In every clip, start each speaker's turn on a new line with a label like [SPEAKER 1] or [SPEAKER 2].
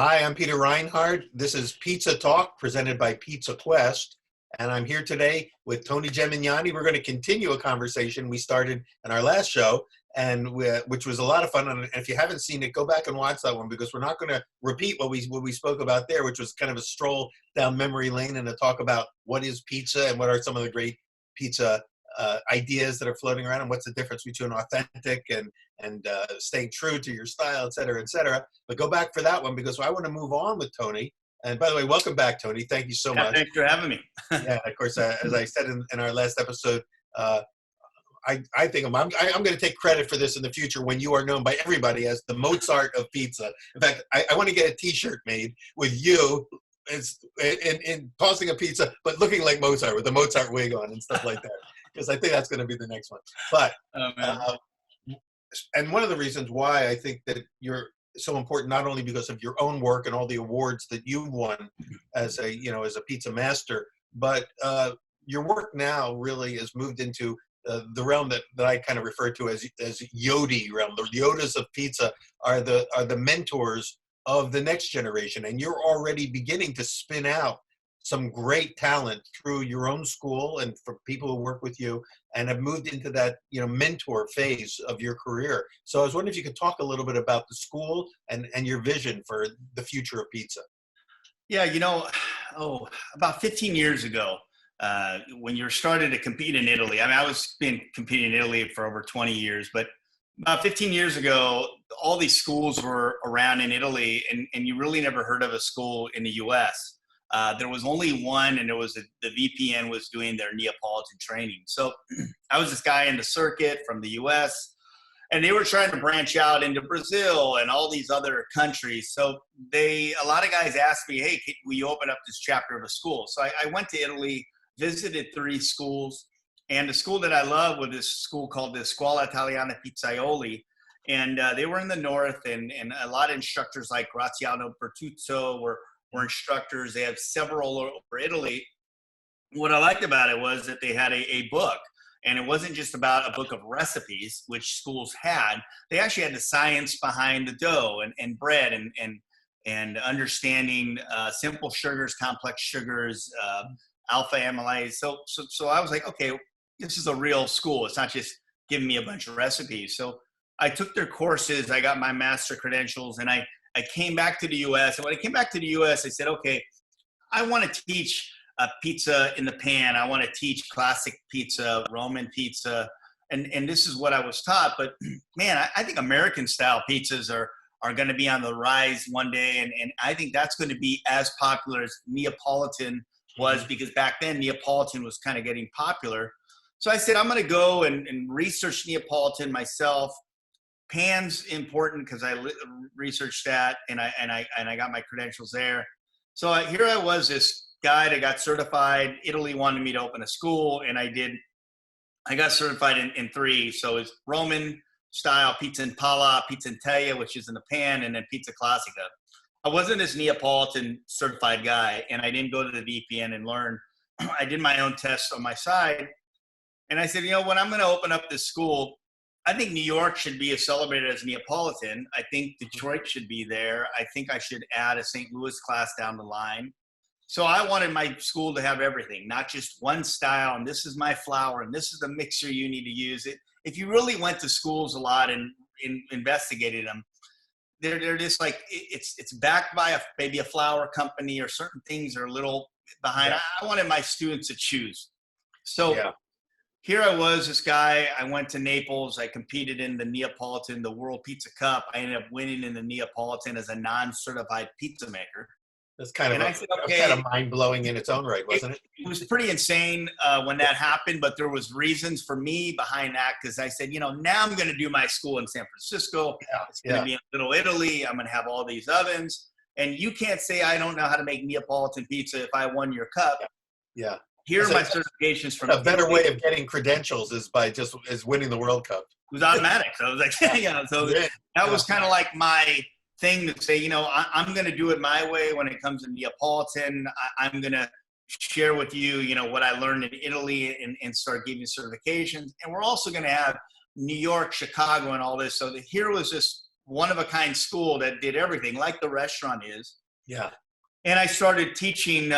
[SPEAKER 1] Hi, I'm Peter Reinhardt. This is Pizza Talk presented by Pizza Quest. And I'm here today with Tony Gemignani. We're going to continue a conversation we started in our last show, which was a lot of fun. And if you haven't seen it, go back and watch that one, because we're not going to repeat what we spoke about there, which was kind of a stroll down memory lane and a talk about what is pizza and what are some of the great pizza ideas that are floating around, and what's the difference between authentic and staying true to your style, et cetera, et cetera. But go back for that one, because I want to move on with Tony. And by the way, welcome back, Tony. Thank you so much.
[SPEAKER 2] Thanks for having me.
[SPEAKER 1] Yeah, of course, as I said in our last episode, I think I'm going to take credit for this in the future when you are known by everybody as the Mozart of pizza. In fact, I want to get a T-shirt made with you in tossing a pizza, but looking like Mozart with the Mozart wig on and stuff like that. Because I think that's going to be the next one. But and one of the reasons why I think that you're so important, not only because of your own work and all the awards that you've won as a pizza master, but your work now really has moved into the realm that I kind of refer to as Yodi realm. The Yodas of pizza are the mentors of the next generation, and you're already beginning to spin out some great talent through your own school and for people who work with you, and have moved into that mentor phase of your career. So I was wondering if you could talk a little bit about the school and your vision for the future of pizza.
[SPEAKER 2] Yeah, about 15 years ago, when you started to compete in Italy, I was been competing in Italy for over 20 years, but about 15 years ago, all these schools were around in Italy, and you really never heard of a school in the U.S. There was only one, and the VPN was doing their Neapolitan training. So I was this guy in the circuit from the U.S., and they were trying to branch out into Brazil and all these other countries. So a lot of guys asked me, hey, will you open up this chapter of a school? So I went to Italy, visited 3 schools, and the school that I love was this school called the Scuola Italiana Pizzaioli. And they were in the north, and a lot of instructors like Graziano Bertuzzo were instructors. They have several over Italy. What I liked about it was that they had a book, and it wasn't just about a book of recipes, which schools had. They actually had the science behind the dough and bread and understanding simple sugars, complex sugars, alpha amylase. So I was like, okay, this is a real school. It's not just giving me a bunch of recipes. So I took their courses. I got my master credentials, and I came back to the U.S. And when I came back to the U.S., I said, okay, I want to teach pizza in the pan. I want to teach classic pizza, Roman pizza. And this is what I was taught. But, man, I think American-style pizzas are going to be on the rise one day. And I think that's going to be as popular as Neapolitan was, because back then Neapolitan was kind of getting popular. So I said, I'm going to go and research Neapolitan myself. Pan's important because I researched that, and I got my credentials there. So here I was, this guy that got certified. Italy wanted me to open a school, and I did. I got certified in 3. So it's Roman style pizza in palla, pizza in teglia, which is in the pan, and then pizza classica. I wasn't this Neapolitan certified guy, and I didn't go to the VPN and learn. I did my own tests on my side, and I said, when I'm going to open up this school, I think New York should be celebrated as Neapolitan. I think Detroit should be there. I think I should add a St. Louis class down the line. So I wanted my school to have everything, not just one style, and this is my flour, and this is the mixer you need to use. It. If you really went to schools a lot and investigated them, they're just like, it's backed by maybe a flour company, or certain things are a little behind. Yeah. I wanted my students to choose. So. Yeah. Here I was, this guy. I went to Naples. I competed in the Neapolitan, the World Pizza Cup. I ended up winning in the Neapolitan as a non-certified pizza maker.
[SPEAKER 1] That's kind of mind-blowing in its own right, wasn't it?
[SPEAKER 2] It was pretty insane when that happened, but there was reasons for me behind that, because I said, now I'm going to do my school in San Francisco. Yeah. It's going to be in Little Italy. I'm going to have all these ovens. And you can't say I don't know how to make Neapolitan pizza if I won your cup.
[SPEAKER 1] Yeah.
[SPEAKER 2] Here are my certifications from
[SPEAKER 1] a better way of getting credentials is winning the World Cup.
[SPEAKER 2] It was automatic. So I was like, so that was kind of like my thing to say, I'm going to do it my way when it comes to Neapolitan. I'm going to share with you, what I learned in Italy and start giving certifications. And we're also going to have New York, Chicago, and all this. So here was this one-of-a-kind school that did everything like the restaurant is.
[SPEAKER 1] Yeah.
[SPEAKER 2] And I started teaching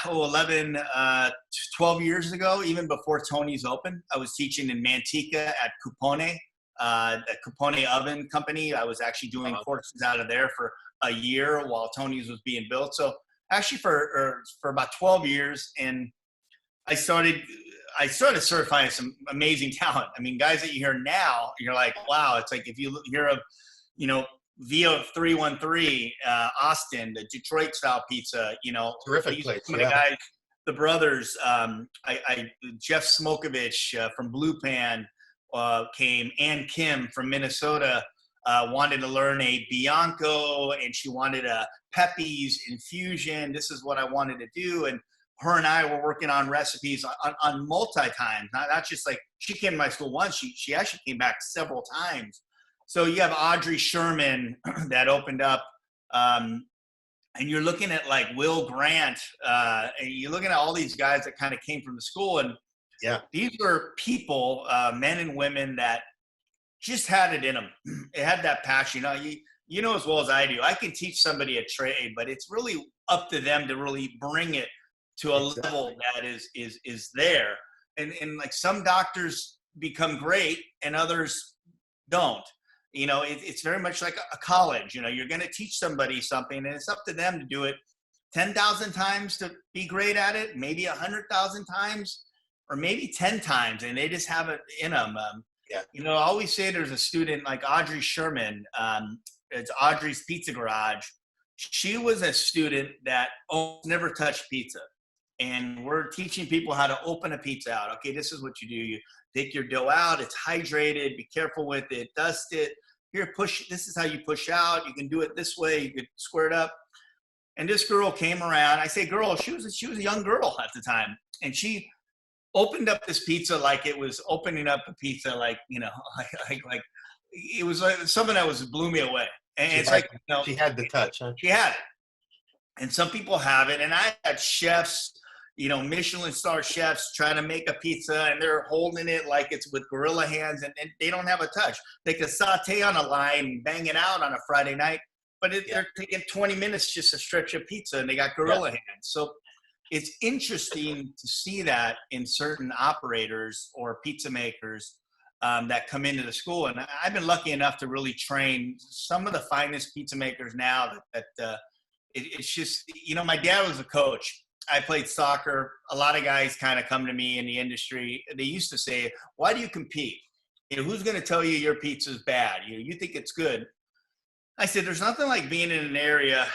[SPEAKER 2] 12 years ago, even before Tony's opened. I was teaching in Manteca at Cupone, the Cupone Oven Company. I was actually doing courses out of there for a year while Tony's was being built. So actually for about 12 years, and I started certifying some amazing talent. I mean, guys that you hear now, you're like, wow. It's like if you hear of, Via 313, Austin, the Detroit style pizza,
[SPEAKER 1] Terrific place.
[SPEAKER 2] Some of the guys, the brothers, Jeff Smokovich from Blue Pan came, Ann Kim from Minnesota wanted to learn a Bianco, and she wanted a Pepe's infusion. This is what I wanted to do. And her and I were working on recipes on multi-times, not just like she came to my school once, she actually came back several times. So you have Audrey Sherman that opened up, and you're looking at like Will Grant, and you're looking at all these guys that kind of came from the school. And these were people, men and women that just had it in them. It had that passion. You know as well as I do, I can teach somebody a trade, but it's really up to them to really bring it to a level that is there. And like some doctors become great and others don't. It's very much like a college. You're going to teach somebody something, and it's up to them to do it 10,000 times to be great at it, maybe 100,000 times, or maybe 10 times, and they just have it in them. I always say there's a student like Audrey Sherman. It's Audrey's Pizza Garage. She was a student that never touched pizza. And we're teaching people how to open a pizza out. Okay, this is what you do. You take your dough out. It's hydrated. Be careful with it. Dust it. Here, push. This is how you push out. You can do it this way. You could square it up. And this girl came around. I say girl. She was a young girl at the time. And she opened up this pizza like it was opening up a pizza, like it was like something that blew me away. And
[SPEAKER 1] she had the touch, huh?
[SPEAKER 2] She had it. And some people have it. And I had chefs, Michelin star chefs trying to make a pizza, and they're holding it like it's with gorilla hands, and they don't have a touch. They could saute on a line and bang it out on a Friday night, but they're taking 20 minutes just to stretch a pizza, and they got gorilla hands. So it's interesting to see that in certain operators or pizza makers that come into the school. And I've been lucky enough to really train some of the finest pizza makers now it's just, my dad was a coach. I played soccer. A lot of guys kind of come to me in the industry. They used to say, why do you compete? Who's going to tell you your pizza's bad? You think it's good. I said, there's nothing like being in an area.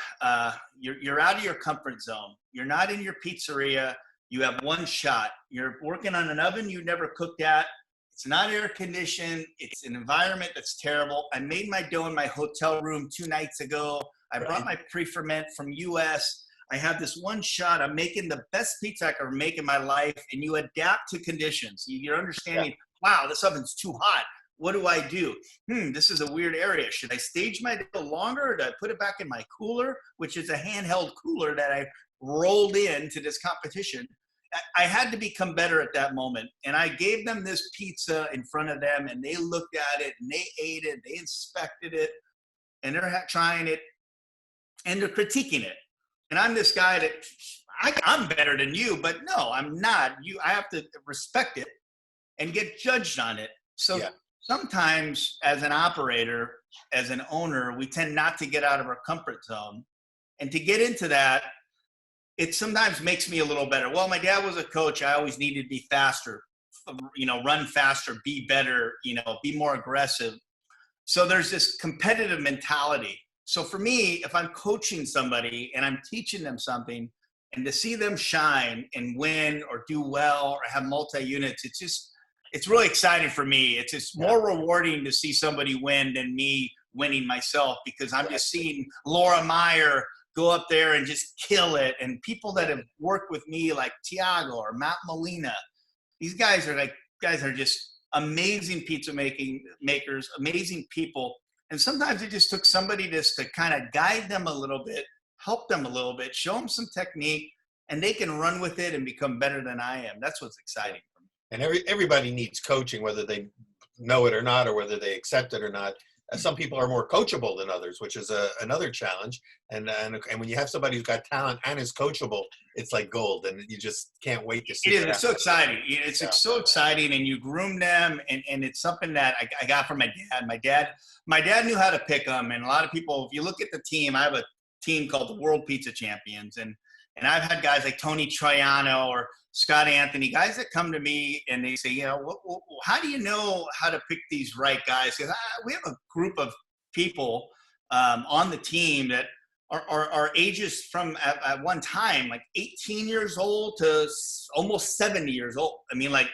[SPEAKER 2] You're out of your comfort zone. You're not in your pizzeria. You have one shot. You're working on an oven you never cooked at. It's not air conditioned. It's an environment that's terrible. I made my dough in my hotel room 2 nights ago. I brought my pre-ferment from US. I have this one shot. I'm making the best pizza I could ever make in my life. And you adapt to conditions. You're understanding, wow, this oven's too hot. What do I do? This is a weird area. Should I stage my dough longer, or do I put it back in my cooler, which is a handheld cooler that I rolled into this competition? I had to become better at that moment. And I gave them this pizza in front of them, and they looked at it, and they ate it, they inspected it, and they're trying it, and they're critiquing it. And I'm this guy that I'm better than you, but no, I'm not. I have to respect it and get judged on it. So sometimes as an operator, as an owner, we tend not to get out of our comfort zone. And to get into that, it sometimes makes me a little better. Well, my dad was a coach. I always needed to be faster, run faster, be better, be more aggressive. So there's this competitive mentality. So for me, if I'm coaching somebody and I'm teaching them something, and to see them shine and win or do well or have multi-units, it's really exciting for me. It's just more rewarding to see somebody win than me winning myself, because I'm just seeing Laura Meyer go up there and just kill it. And people that have worked with me like Tiago or Matt Molina, these guys are just amazing pizza makers, amazing people. And sometimes it just took somebody just to kind of guide them a little bit, help them a little bit, show them some technique, and they can run with it and become better than I am. That's what's exciting for me.
[SPEAKER 1] And everybody needs coaching, whether they know it or not, or whether they accept it or not. some people are more coachable than others, which is another challenge. And when you have somebody who's got talent and is coachable, it's like gold, and you just can't wait to see
[SPEAKER 2] It is.
[SPEAKER 1] it.
[SPEAKER 2] It's so exciting. It's
[SPEAKER 1] Yeah.
[SPEAKER 2] so exciting, and you groom them, and it's something that I got from my dad. My dad knew how to pick them, and a lot of people, if you look at the team, I have a team called the World Pizza Champions, and I've had guys like Tony Troiano or Scott Anthony, guys that come to me and they say, you know, how do you know how to pick these right guys? Because we have a group of people on the team that are ages from at one time like 18 years old to almost 70 years old. I mean, like,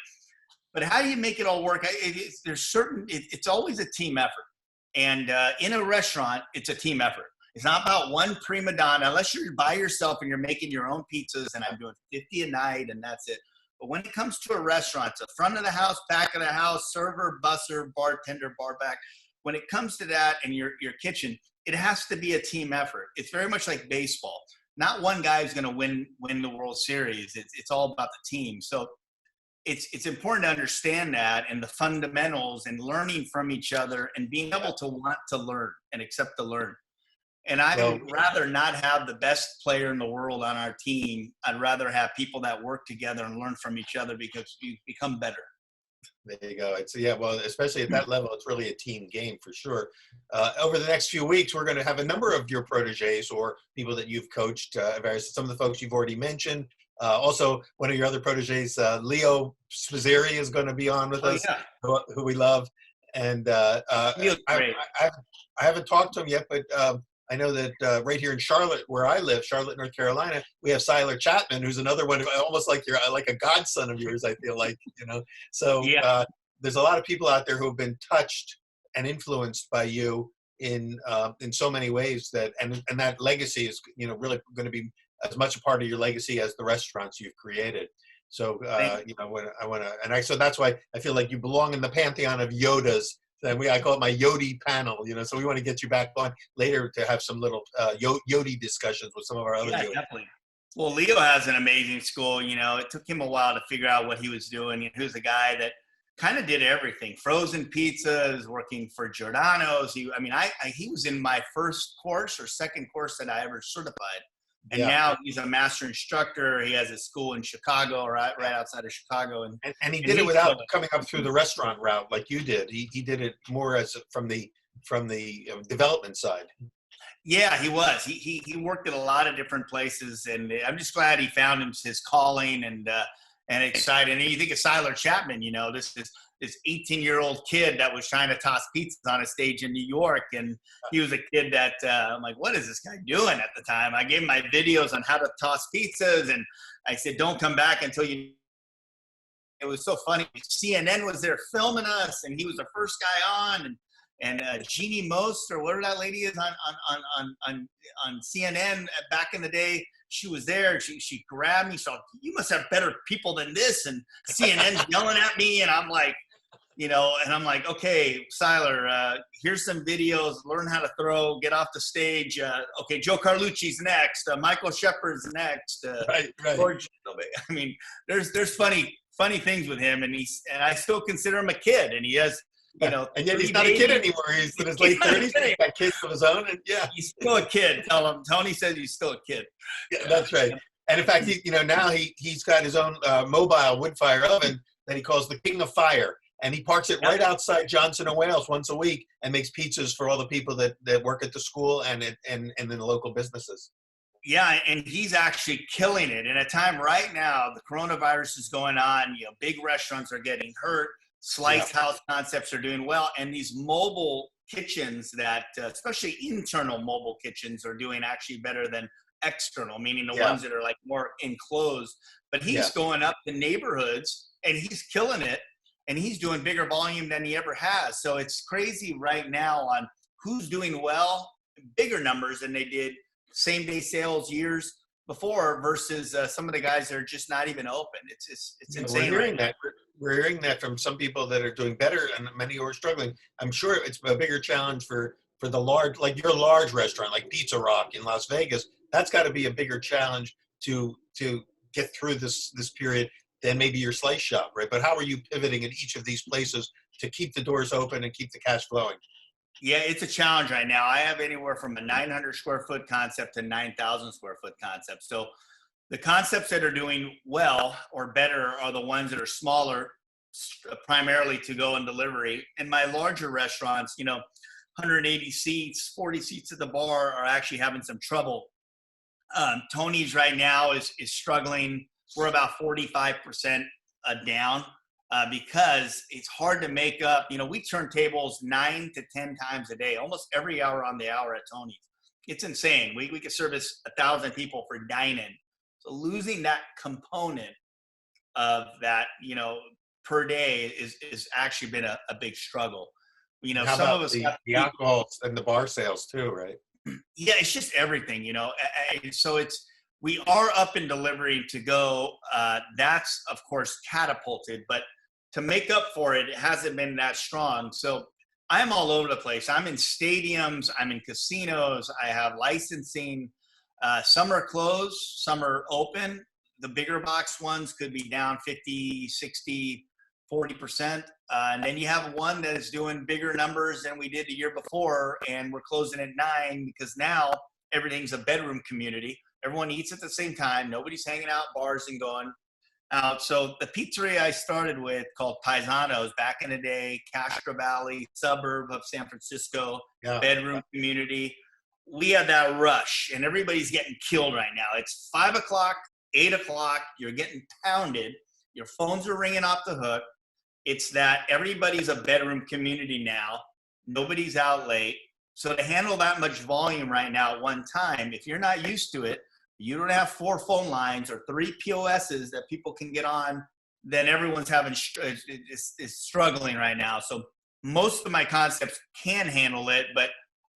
[SPEAKER 2] but how do you make it all work? It's always a team effort, and in a restaurant, it's a team effort. It's not about one prima donna, unless you're by yourself and you're making your own pizzas and I'm doing 50 a night and that's it. But when it comes to a restaurant, it's the front of the house, back of the house, server, busser, bartender, bar back. When it comes to that and your kitchen, it has to be a team effort. It's very much like baseball. Not one guy is going to win the World Series. It's all about the team. So it's important to understand that and the fundamentals and learning from each other and being able to want to learn and accept to learn. And I would rather not have the best player in the world on our team. I'd rather have people that work together and learn from each other because you become better.
[SPEAKER 1] There you go. Well, especially at that level, it's really a team game for sure. Over the next few weeks, we're going to have a number of your proteges or people that you've coached, some of the folks you've already mentioned. Also, one of your other proteges, Leo Spizzeri, is going to be on with us, who we love. And I haven't talked to him yet, but I know that right here in Charlotte, where I live, Charlotte, North Carolina, we have Siler Chapman, who's another one, almost like you're like a godson of yours, I feel like, you know. So there's a lot of people out there who have been touched and influenced by you in so many ways and that legacy is, you know, really going to be as much a part of your legacy as the restaurants you've created. So, you know, so that's why I feel like you belong in the pantheon of Yodas. And I call it my Yodi panel, you know, so we want to get you back on later to have some little Yodi discussions with some of our other Yodi.
[SPEAKER 2] Definitely. Well, Leo has an amazing school. You know, it took him a while to figure out what he was doing. He was a guy that kind of did everything. Frozen pizzas, working for Giordano's. He was in my first course or second course that I ever certified. And now he's a master instructor. He has a school in Chicago, right outside of Chicago.
[SPEAKER 1] And he did it without coming up through the restaurant route like you did. He did it more as from the development side.
[SPEAKER 2] Yeah, he was. He worked at a lot of different places, and I'm just glad he found his calling and excited. And you think of Siler Chapman, you know, this 18-year-old kid that was trying to toss pizzas on a stage in New York. And he was a kid that I'm like, what is this guy doing at the time? I gave him my videos on how to toss pizzas. And I said, don't come back until you. It was so funny. CNN was there filming us, and he was the first guy on. And Jeannie Most, or whatever that lady is on CNN back in the day, she was there. She grabbed me. So you must have better people than this. And CNN's yelling at me, and I'm like, you know, and I'm like, okay, Siler, here's some videos. Learn how to throw. Get off the stage. Okay, Joe Carlucci's next. Michael Shepard's next.
[SPEAKER 1] Right.
[SPEAKER 2] George, I mean, there's funny things with him, and I still consider him a kid, and he has. You know,
[SPEAKER 1] and yet he's not a kid anymore. He's in his late 30s. He's got kids of his own, and
[SPEAKER 2] he's still a kid. Tell him. Tony says he's still a kid.
[SPEAKER 1] Yeah, that's right. And in fact, now he's got his own mobile wood fire oven that he calls the King of Fire, and he parks it right outside Johnson and Wales once a week and makes pizzas for all the people that work at the school and in the local businesses.
[SPEAKER 2] Yeah, and he's actually killing it. In a time right now, the coronavirus is going on. You know, big restaurants are getting hurt. Slice house concepts are doing well, and these mobile kitchens that, especially internal mobile kitchens, are doing actually better than external, meaning the ones that are like more enclosed. But he's going up to neighborhoods, and he's killing it, and he's doing bigger volume than he ever has. So it's crazy right now on who's doing well, bigger numbers than they did same-day sales years before versus some of the guys that are just not even open. It's insane.
[SPEAKER 1] We're hearing that from some people that are doing better and many who are struggling. I'm sure it's a bigger challenge for the large, like your large restaurant, like Pizza Rock in Las Vegas. That's got to be a bigger challenge to get through this period than maybe your slice shop, right? But how are you pivoting in each of these places to keep the doors open and keep the cash flowing?
[SPEAKER 2] Yeah, it's a challenge right now. I have anywhere from a 900 square foot concept to 9,000 square foot concept. So the concepts that are doing well or better are the ones that are smaller, primarily to go and delivery. And my larger restaurants, 180 seats, 40 seats at the bar, are actually having some trouble. Tony's right now is struggling. We're about 45% down because it's hard to make up. We turn tables 9 to 10 times a day, almost every hour on the hour at Tony's. It's insane. We could service 1,000 people for dine-in. So losing that component of that, per day is actually been a big struggle.
[SPEAKER 1] How
[SPEAKER 2] Some of
[SPEAKER 1] about
[SPEAKER 2] us
[SPEAKER 1] the alcohol and the bar sales too, right?
[SPEAKER 2] yeah, it's just everything, so we are up and delivering to go. That's of course catapulted, but to make up for it, it hasn't been that strong. So I'm all over the place. I'm in stadiums, I'm in casinos, I have licensing. Some are closed, some are open. The bigger box ones could be down 50, 60, 40%. And then you have one that is doing bigger numbers than we did the year before, and we're closing at 9 because now everything's a bedroom community. Everyone eats at the same time. Nobody's hanging out bars and going out. So the pizzeria I started with, called Paisanos, back in the day, Castro Valley, suburb of San Francisco,
[SPEAKER 1] Yeah.
[SPEAKER 2] bedroom community. We had that rush, and everybody's getting killed right now. It's 5 o'clock, 8 o'clock. You're getting pounded. Your phones are ringing off the hook. It's that everybody's a bedroom community now. Nobody's out late. So to handle that much volume right now at one time, if you're not used to it, you don't have 4 phone lines or 3 POSs that people can get on, then everyone's is struggling right now. So most of my concepts can handle it, but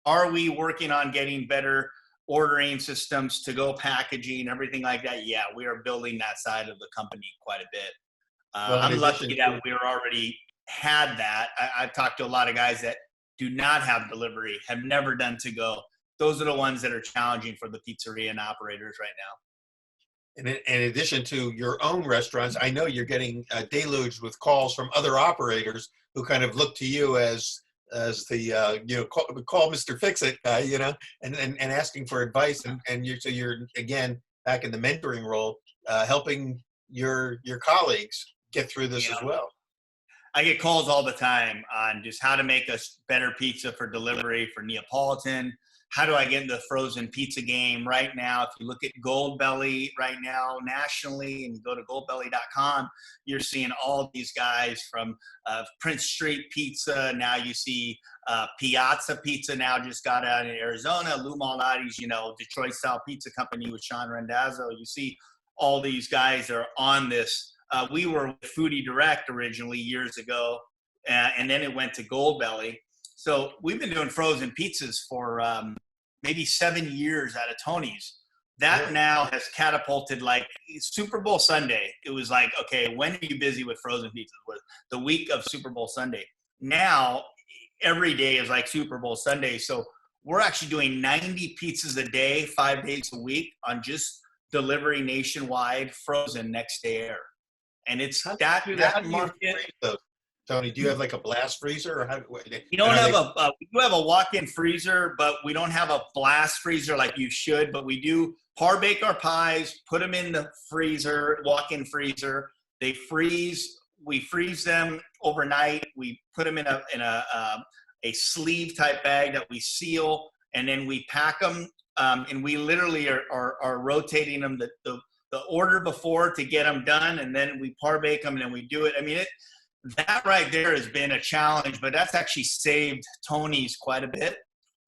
[SPEAKER 2] are we working on getting better ordering systems, to go packaging, everything like that? Yeah, we are building that side of the company quite a bit.
[SPEAKER 1] Well,
[SPEAKER 2] I'm lucky that we already had that. I've talked to a lot of guys that do not have delivery, have never done to go. Those are the ones that are challenging for the pizzeria and operators right now.
[SPEAKER 1] And in addition to your own restaurants, I know you're getting deluged with calls from other operators who kind of look to you as the call Mr. Fix-It guy, and asking for advice, and you're again back in the mentoring role, helping your colleagues get through this as well.
[SPEAKER 2] I get calls all the time on just how to make a better pizza for delivery for Neapolitan. How do I get into the frozen pizza game right now? If you look at Goldbelly right now nationally and you go to goldbelly.com, you're seeing all these guys from Prince Street Pizza. Now you see Piazza Pizza now just got out in Arizona. Lou Malnati's, Detroit Style Pizza Company with Sean Randazzo. You see all these guys are on this. We were with Foodie Direct originally years ago, and then it went to Goldbelly. So we've been doing frozen pizzas for maybe 7 years out of Tony's. That now has catapulted, like Super Bowl Sunday. It was like, okay, when are you busy with frozen pizzas? Was the week of Super Bowl Sunday. Now every day is like Super Bowl Sunday. So we're actually doing 90 pizzas a day, 5 days a week on just delivery nationwide, frozen next day air. And it's that market.
[SPEAKER 1] Tony, do you have like a blast freezer, or
[SPEAKER 2] we don't have we do have a walk-in freezer, but we don't have a blast freezer like you should. But we do par bake our pies, put them in the freezer, walk-in freezer. They freeze. We freeze them overnight. We put them in a sleeve type bag that we seal, and then we pack them. And we literally are rotating them the order before to get them done, and then we par bake them, and then we do it. I mean, that right there has been a challenge, but that's actually saved Tony's quite a bit.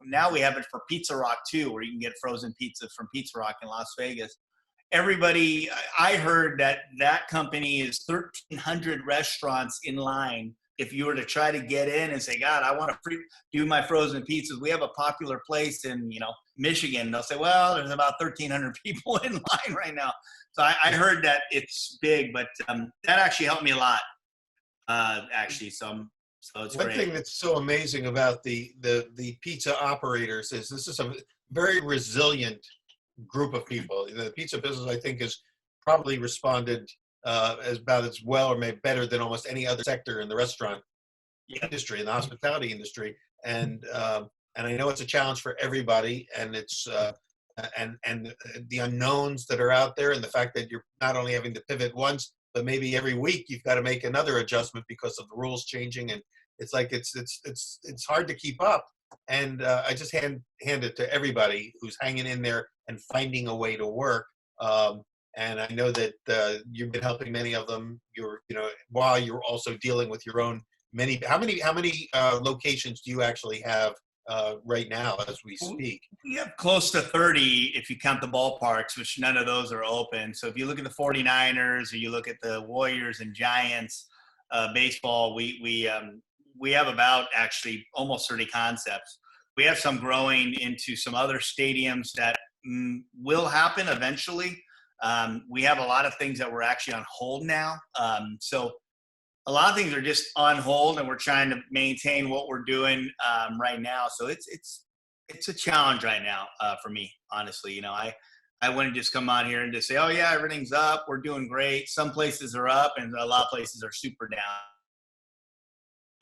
[SPEAKER 2] Now we have it for Pizza Rock too, where you can get frozen pizza from Pizza Rock in Las Vegas. Everybody, I heard that company is 1,300 restaurants in line. If you were to try to get in and say, God, I want to do my frozen pizzas. We have a popular place in, Michigan. They'll say, well, there's about 1,300 people in line right now. So I heard that it's big, but that actually helped me a lot. Actually, so it's
[SPEAKER 1] one
[SPEAKER 2] great.
[SPEAKER 1] thing that's so amazing about the pizza operators is this is a very resilient group of people. The pizza business, I think, has probably responded as well or maybe better than almost any other sector in the restaurant industry, in the hospitality industry. and I know it's a challenge for everybody, and it's and the unknowns that are out there, and the fact that you're not only having to pivot once, but maybe every week you've got to make another adjustment because of the rules changing, and it's like it's hard to keep up. And I just hand it to everybody who's hanging in there and finding a way to work. And I know that you've been helping many of them. While you're also dealing with your own many. How many locations do you actually have right now as we speak?
[SPEAKER 2] We have close to 30 if you count the ballparks, which none of those are open. So if you look at the 49ers or you look at the Warriors and Giants baseball, we have about actually almost 30 concepts. We have some growing into some other stadiums that will happen eventually. We have a lot of things that we're actually on hold now. So a lot of things are just on hold, and we're trying to maintain what we're doing right now. So it's a challenge right now for me, honestly. I wouldn't just come on here and just say, oh yeah, everything's up, we're doing great. Some places are up and a lot of places are super down.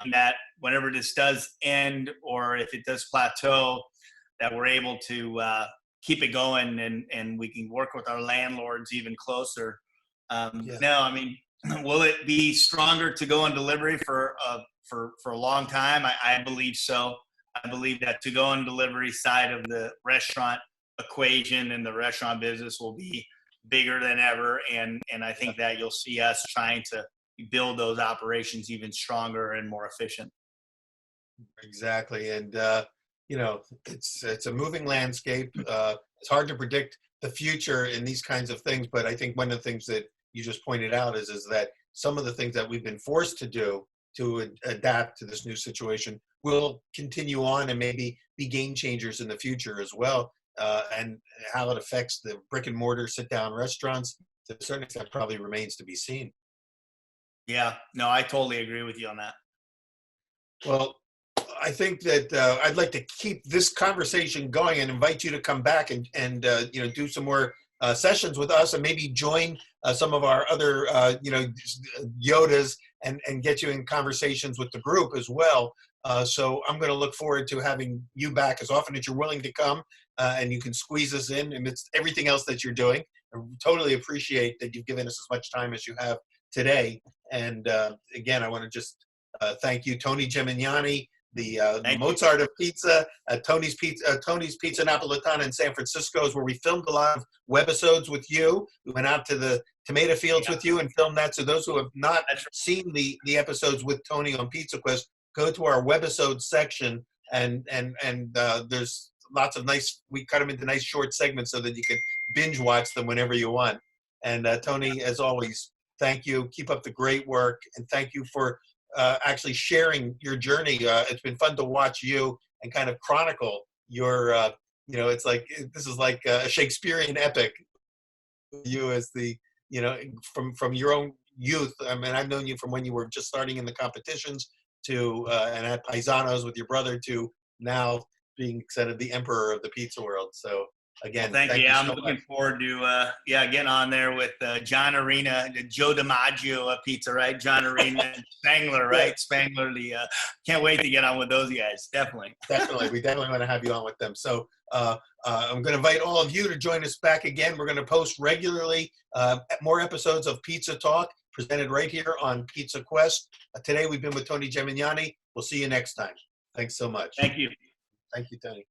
[SPEAKER 2] And that whenever this does end, or if it does plateau, that we're able to keep it going, and we can work with our landlords even closer. No, I mean, will it be stronger to go on delivery for a long time? I believe so. I believe that to go on delivery side of the restaurant equation and the restaurant business will be bigger than ever. And I think that you'll see us trying to build those operations even stronger and more efficient.
[SPEAKER 1] Exactly. And, it's a moving landscape. It's hard to predict the future in these kinds of things. But I think one of the things that you just pointed out is that some of the things that we've been forced to do to adapt to this new situation will continue on and maybe be game changers in the future as well. And how it affects the brick and mortar sit down restaurants, to a certain extent, probably remains to be seen.
[SPEAKER 2] Yeah, no, I totally agree with you on that.
[SPEAKER 1] Well, I think that I'd like to keep this conversation going and invite you to come back and do some more sessions with us, and maybe join some of our other Yodas and get you in conversations with the group as well. So I'm going to look forward to having you back as often as you're willing to come, and you can squeeze us in amidst everything else that you're doing. I totally appreciate that you've given us as much time as you have today. And again, I want to just thank you, Tony Gemignani, the Mozart of pizza, Tony's Pizza Napolitana in San Francisco is where we filmed a lot of webisodes with you. We went out to the tomato fields with you and filmed that. So those who have not seen the episodes with Tony on Pizza Quest, go to our webisode section, and there's lots of nice, we cut them into nice short segments so that you can binge watch them whenever you want. And Tony, as always, thank you. Keep up the great work, and thank you for actually sharing your journey. It's been fun to watch you and kind of chronicle your, it's like, this is like a Shakespearean epic. You as the, from your own youth. I mean, I've known you from when you were just starting in the competitions to, and at Paisanos with your brother, to now being kind of the emperor of the pizza world. So again,
[SPEAKER 2] thank you. I'm
[SPEAKER 1] so
[SPEAKER 2] looking
[SPEAKER 1] much.
[SPEAKER 2] forward to getting on there with John Arena, Joe DiMaggio of pizza, right? John Arena, Spangler, right? Spangler. Can't wait to get on with those guys. Definitely.
[SPEAKER 1] We definitely want to have you on with them. So I'm going to invite all of you to join us back again. We're going to post regularly more episodes of Pizza Talk presented right here on Pizza Quest. Today we've been with Tony Gemignani. We'll see you next time. Thanks so much.
[SPEAKER 2] Thank you.
[SPEAKER 1] Thank you, Tony.